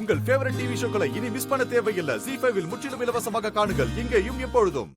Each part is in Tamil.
உங்கள் ஃபேவரட் டிவி ஷோக்களை இனி மிஸ் பண்ண தேவையில்லை. ZEE5 இல் முற்றிலும் இலவசமாக காணுங்கள். இங்கேயும் எப்பொழுதும்.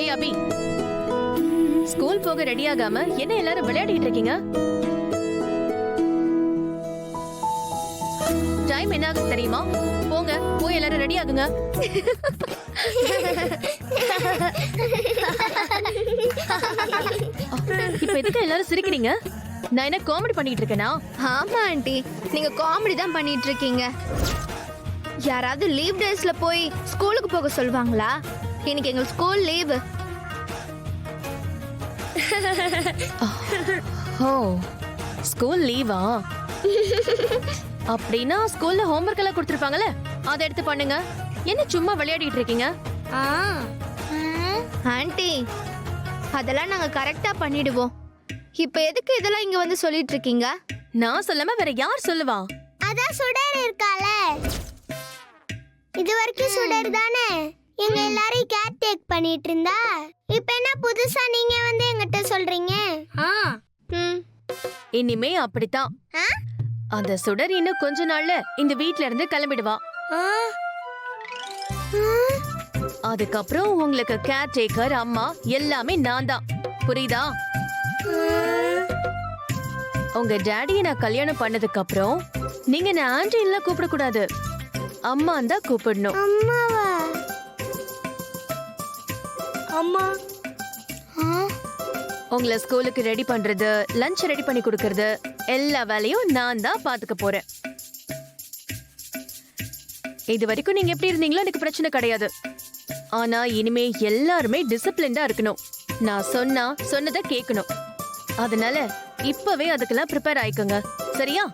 ஏய் அபி, ஸ்கூல் போக ரெடி ஆகாம என்ன எல்லாரும் விளையாடிட்டு இருக்கீங்க? டைம் என்ன ஆகுது தெரியுமா? போங்க, போய் எல்லாரும் ரெடி ஆகுங்க. இப்ப எதுக்கு எல்லாரும் சிரிக்கிறீங்க? நான் என்ன காமெடி பண்ணிட்டு இருக்கேனா? ஆமா ஆண்டி, நீங்க காமெடி தான் பண்ணிட்டு இருக்கீங்க. யாராவது லீவ் டேஸ்ல போய் ஸ்கூலுக்கு போக சொல்வாங்களா? இன்னைக்கு எங்க ஸ்கூல் லீவு. ஓ, ஸ்கூல் லீவா? அப்படின்னா ஸ்கூல்ல ஹோம்வொர்க் எல்லாம் கொடுத்திருப்பாங்கல்ல, அதை எடுத்து பண்ணுங்க. என்ன சும்மா விளையாடிட்டு இருக்கீங்க? ஆண்டி, அதெல்லாம் நாங்க கரெக்டா பண்ணிடுவோம். இப்ப எதுக்கு இதெல்லாம் இங்க வந்து சொல்லிட்டு இருக்கீங்க? நான் சொல்லாம வேற யார் சொல்லுவா? அதான் சுடர் இருக்கால, இது வரைக்கும் சுடர் தானே எங்க எல்லாரையும் கேர் டேக் பண்ணிட்டு இருந்தா. இப்ப என்ன புதுசா நீங்க வந்து எங்கிட்ட சொல்றீங்க? இனிமே அப்படித்தான். அந்த சுடர் இன்னும் கொஞ்ச நாள்ல இந்த வீட்ல இருந்து கிளம்பிடுவா. அதுக்கப்புறம் உங்களுக்கு கேர் டேக்கர், அம்மா எல்லாமே நான் தான். புரியுதா? உங்க டாடியை நான் கல்யாணம் பண்ணதுக்கு அப்புறம் நீங்க என்ன ஆண்டி எல்லாம் கூப்பிட கூடாது, அம்மா தான் கூப்பிடணும். அம்மாவா? அம்மா உங்களை ஸ்கூலுக்கு ரெடி பண்றது, லஞ்ச் ரெடி பண்ணி கொடுக்கறது, எல்லா வேலையும் நான் தான் பாத்துக்க போறேன். இது வரைக்கும் நீங்க எப்படி இருந்தீங்களோ எனக்கு பிரச்சனை கிடையாது. ஆனா இனிமே எல்லாருமே டிசிப்ளின்டா இருக்கணும். நான் சொன்னதை கேட்கணும். அதனால இப்பவே அதுக்கெல்லாம் ப்ரிப்பேர் ஆயிக்கோங்க, சரியா?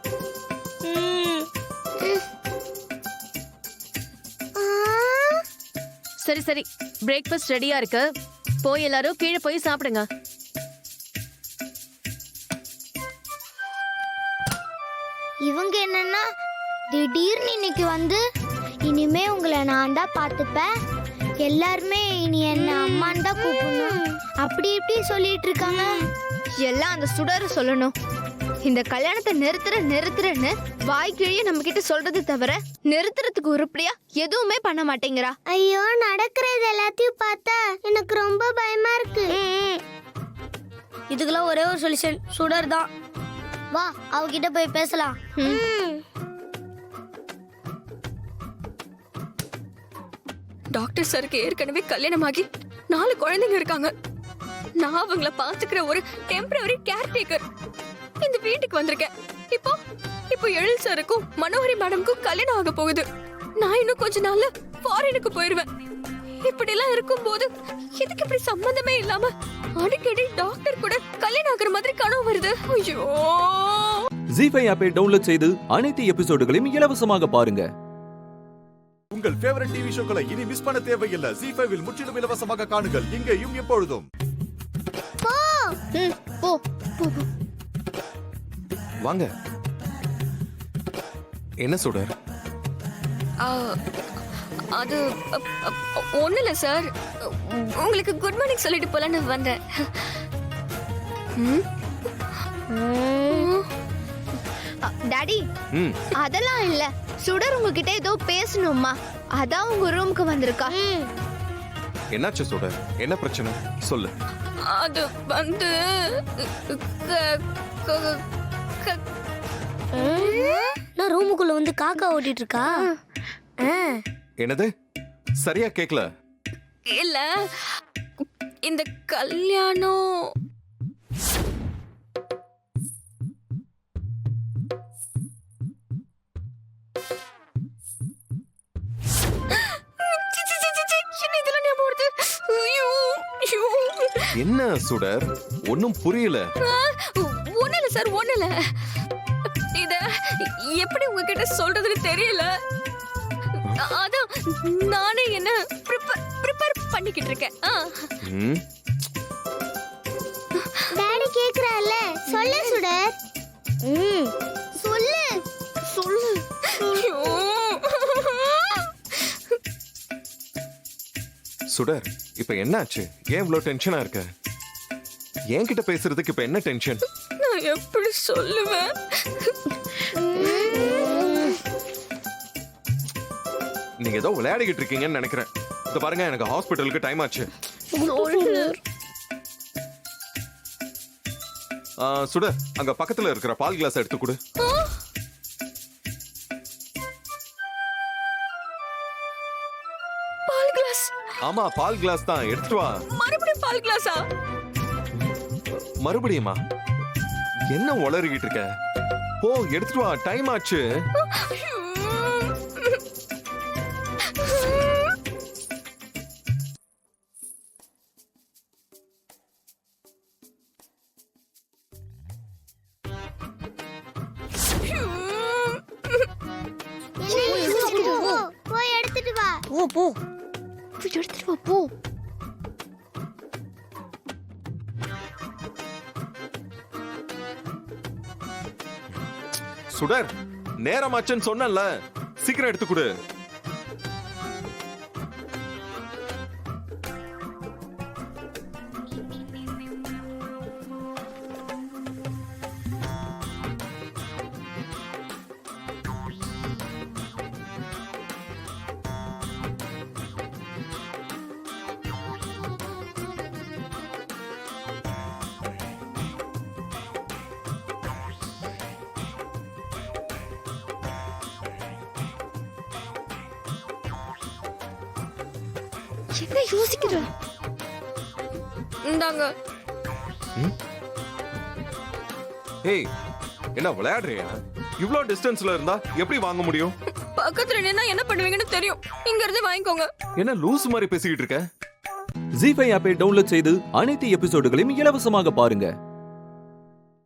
சரி சரி, பிரேக்ஃபாஸ்ட் ரெடியா இருக்கு. போய் எல்லாரும் கீழே போய் சாப்பிடுங்க. இவங்க என்னன்னா திடீர்னு இன்னைக்கு வந்து இனிமே உங்களை நான் தான் பார்த்துப்பேன், எல்லாருமே இனி என்ன அம்மான்னு தான் கூப்பிடணும், அப்படி இப்படி சொல்லிட்டு இருக்காங்க. எல்லாம் அந்த சுடர் சொல்லணும். இந்த கல்யாணத்தை நிறுத்துறன்னு வாய் கிழிய நம்ம கிட்ட சொல்றது தவிர நிறுத்துறதுக்கு உருப்படியா எதுவுமே பண்ண மாட்டேங்கிறா. ஐயோ, நடக்கிறது எல்லாத்தையும் பார்த்தா எனக்கு ரொம்ப பயமா இருக்கு. இதுக்கெல்லாம் ஒரே ஒரு சொல்யூஷன், சுடர் தான். வா, அவகிட்ட போய் பேசலாம். டாக்டர் சாருக்கு ஏற்கனவே கல்யாணமாகி 4 குழந்தைங்க இருக்காங்க. நான் அவங்கள பாத்துக்கிற ஒரு டெம்பரரி கேர் டேக்கர். இந்த வீட்டுக்கு வந்திருக்கேன். இப்போ எழில் சாருக்கும் மனோகரி மேடம்க்கும் கல்யாணம் ஆக போகுது. நான் இன்னும் கொஞ்ச நாள்ல ஃபாரினுக்கு போயிருவேன். இப்படி எல்லாம் இருக்கும்போது எதுக்கு இப்படி சம்பந்தமே இல்லாம அடிக்கடி டாக்டர் கூட கல்யாணம் ஆகுற மாதிரி கனவு வருது? ஐயோ! ZEE5 ஆப்பை டவுன்லோட் செய்து அனைத்து எபிசோடுகளையும் இலவசமாக பாருங்க. உங்கள் ஃபேவரட் டிவி ஷோக்களை இனி மிஸ் பண்ண தேவையில்லை. ZEE5 இல் முற்றிலும் இலவசமாக காணுங்கள். இங்கேயும் எப்பொழுதும். போ. வாங்க. என்ன சுடர்? அது ஒண்ணு இல்ல சார், உங்களுக்கு குட் மார்னிங் சொல்லிட்டு போலான்னு வந்தேன். டாடி, அதெல்லாம் இல்ல. சுடர் உங்ககிட்ட ஏதோ பேசணுமா, அதான் உங்க ரூமுக்கு வந்திருக்கா. என்னாச்சு சுடர்? என்ன பிரச்சனை சொல்லு. அது வந்து நான் ரூமுக்குள்ள வந்து காக்கா ஓட்டிட்டு இருக்கா. என்னது? சரியா கேக்கல. இல்ல, இந்த கல்யாணம் என்ன சுடர்? ஒன்னும் புரியல. ஒண்ணு இல்ல சார், ஒண்ணு இல்ல. இத எப்படி உங்ககிட்ட சொல்றதுன்னு தெரியல. அதான் நானே என்ன ப்ரிப்பேர் பண்ணிக்கிட்டு இருக்கேன். டாடி கேக்குறால, சொல்லு சுடர். சொல்லு சொல்லு. சுடர், இப்ப என்னாச்சு? ஏன் இவ்வளவு டென்ஷனா இருக்க? என்கிட்ட பேசுறதுக்கு இப்ப என்ன டென்ஷன்? நான் எப்படி சொல்லுவேன்? நீங்க ஏதோ விளையாடிக்கிட்டு இருக்கீங்கன்னு நினைக்கிறேன். இத பாருங்க, எனக்கு ஹாஸ்பிட்டலுக்கு டைம் ஆச்சு. சுட, அங்க பக்கத்துல இருக்கிற பால் கிளாஸ் எடுத்து கொடு. பால் கிளாஸ்? ஆமா, பால் கிளாஸ் தான், எடுத்துட்டு வா. மறுபடியும் பால் கிளாஸா? மறுபடியுமா? என்ன உளறிக்கிட்டு இருக்க? போ, எடுத்துட்டு வா, டைம் ஆச்சு. போய் எடுத்துட்டு வா. போய் எடுத்துட்டு வா போ. சுடர், நேரமாச்சுன்னு சொன்னல, சீக்கிரம் எடுத்து கொடு. என்ன யோசிக்கிற? இந்தாங்க. ஏய், என்ன விளையாடுறியா? இவ்ளோ டிஸ்டன்ஸ்ல இருந்தா எப்படி வாங்க முடியும்? பக்கத்துல நின்னா என்ன பண்ணுவீங்கன்னு தெரியும். இங்க இருந்து வாங்கிக்கோங்க. என்ன லூஸ் மாதிரி பேசிக்கிட்டு இருக்க? ஜி5 ஆப்பை டவுன்லோட் செய்து அனைத்து எபிசோடுகளையும் இலவசமாக பாருங்க.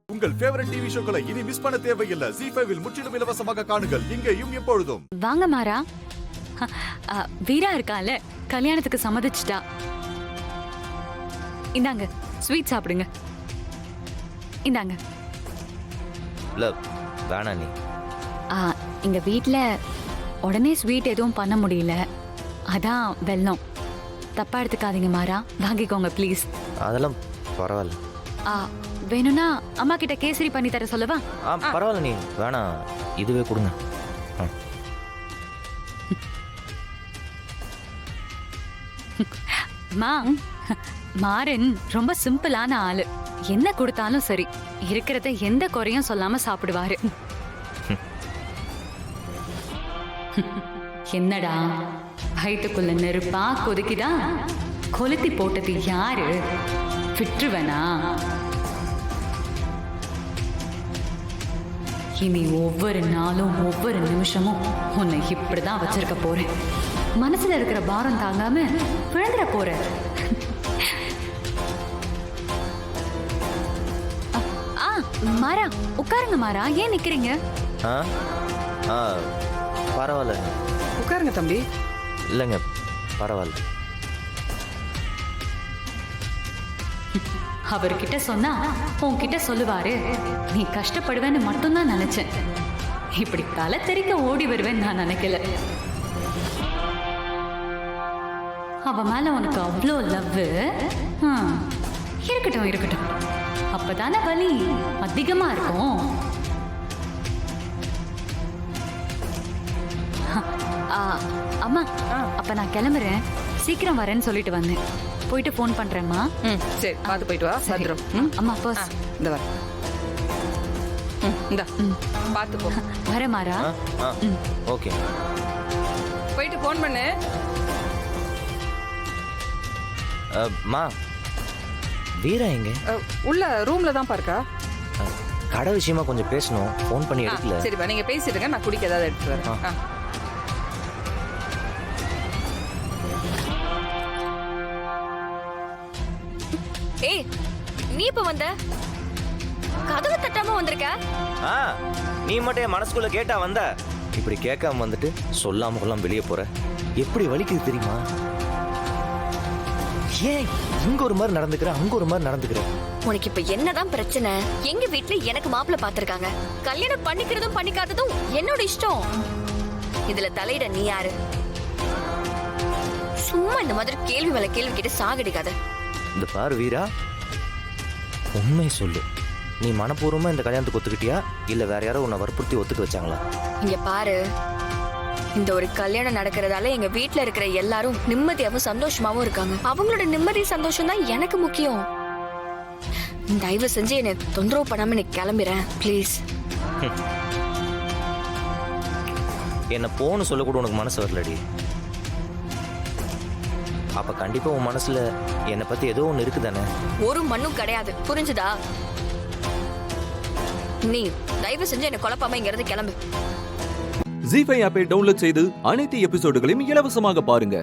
உங்கள் ஃபேவரட் டிவி ஷோக்களை இனி மிஸ் பண்ண தேவையில்லை. ஜி5 முற்றிலும் இலவசமாக காணுங்கள், இங்கேயும் எப்பொழுதும். வாங்க மாறா. வீரா இருக்கால, கல்யாணத்துக்கு சம்மதிச்சிட்டா. இந்தாங்க ஸ்வீட் சாப்பிடுங்க. இந்தாங்க. வேணா நீ. எங்க வீட்ல உடனே ஸ்வீட் எதுவும் பண்ண முடியல, அதான் வெல்லம். தப்பா எடுத்துக்காதீங்க மாறா, வாங்கிக்கோங்க ப்ளீஸ். அதெல்லாம் பரவாயில்ல. வேணும்னா அம்மா கிட்ட கேசரி பண்ணி தர சொல்லவா? பரவாயில்ல நீ வேணா, இதுவே கொடுங்க. மாறன் ரொம்ப சிம்பிளான ஆளு. என்ன கொடுத்தாலும் சரி, இருக்கிறத எந்த குறையும் சொல்லாம சாப்பிடுவாரு. என்னடா வயிற்றுக்குள்ள நெருப்பா கொதிக்குதா? கொளுத்தி போட்டது யாரு? விட்டுருவனா? இனி ஒவ்வொரு நாளும் ஒவ்வொரு நிமிஷமும் உன்னை இப்படிதான் வச்சிருக்க போறேன். மனசுல இருக்கிற பாரம் தாங்காம விழுந்துட போற. மாறா, உட்காருங்க மாறா. ஏன் நிக்கிறீங்க? பரவாயில்ல. உட்காருங்க தம்பி. இல்லைங்க, பரவாயில்ல. அவர்கிட்ட சொன்னா உன்கிட்ட சொல்லுவாரு, நீ கஷ்டப்படுவேன்னு மட்டும்தான் நினைச்சேன். இப்படி தலை தெறிக்க ஓடி வருவேன்னு நான் நினைக்கல. அவ மேல உனக்கு அவ்வளோ லவ். இருக்கட்டும் இருக்கட்டும், அப்பதானே வலி அதிகமா இருக்கும். அம்மா, அப்ப நான் கிளம்புறேன். சீக்கிரம் வரேன்னு சொல்லிட்டு வந்தேன். போயிட்டு ஃபோன் பண்றேம்மா. சரி, பார்த்து போயிட்டு வா. பத்திரம். அம்மா பர்ஸ் இந்த வர. இந்த பார்த்து போ. வர மாறா. ஓகே, போயிட்டு ஃபோன் பண்ணு. மா, வீரா எங்க? உள்ள ரூம்ல தான் பாருக்கா. கடை விஷயமா கொஞ்சம் பேசணும், ஃபோன் பண்ணி எடுக்கல. சரிப்பா, நீங்க பேசிடுங்க, நான் குடிக்க ஏதாவது எடுத்துட்டு வரேன். ஏய், நீ இப்ப வந்த? கதவு தட்டாம வந்திருக்க? நீ மட்டும் என் மனசுக்குள்ள கேட்டா வந்த. இப்படி கேட்காம வந்துட்டு சொல்லாம கொள்ளாம வெளியே போற. எப்படி வலிக்குது தெரியுமா? ஏன் இங்க ஒரு மாதிரி நடந்துக்கிற, அங்க ஒரு மாதிரி நடந்துக்கிற? உனக்கு இப்ப என்னதான் பிரச்சனை? எங்க வீட்டுல எனக்கு மாப்பிள்ள பாத்திருக்காங்க. கல்யாணம் பண்ணிக்கிறதும் பண்ணிக்காததும் என்னோட இஷ்டம். இதுல தலையிட நீ யாரு? சும்மா இந்த மாதிரி கேள்வி மேல கேள்வி கேட்டு சாகடிக்காத. இந்த பாரு வீரா, உண்மை சொல்லு. நீ மனப்பூர்வமா இந்த கல்யாணத்துக்கு ஒத்துக்கிட்டியா இல்ல வேற யாரோ உன்னை வற்புறுத்தி ஒத்துக்க வச்சாங்களா? இங்க பாரு, இந்த ஒரு கல்யாணம் நடக்கிறதால எங்க வீட்ல இருக்கிற எல்லாரும் நிம்மதியாவும் சந்தோஷமாவும் இருக்காங்க. அவங்களோட நிம்மதி சந்தோஷம் தான் எனக்கு முக்கியம். தயவு செஞ்சு என்னை தொந்தரவு பண்ணாம நீ கிளம்பிறேன் ப்ளீஸ். என்ன போன்னு சொல்ல கூட உனக்கு மனசு வரலடி. அப்ப கண்டிப்பா உன் மனசுல என்னை பத்தி ஏதோ ஒண்ணு இருக்குதானே? ஒரு மண்ணும் கிடையாது, புரிஞ்சுதா? நீ தயவு செஞ்சு என்ன குழப்பாம இங்க இருந்து கிளம்பு. ஜீ5 ஆப்பை டவுன்லோட் செய்து அனைத்து எபிசோடுகளையும் இலவசமாக பாருங்க.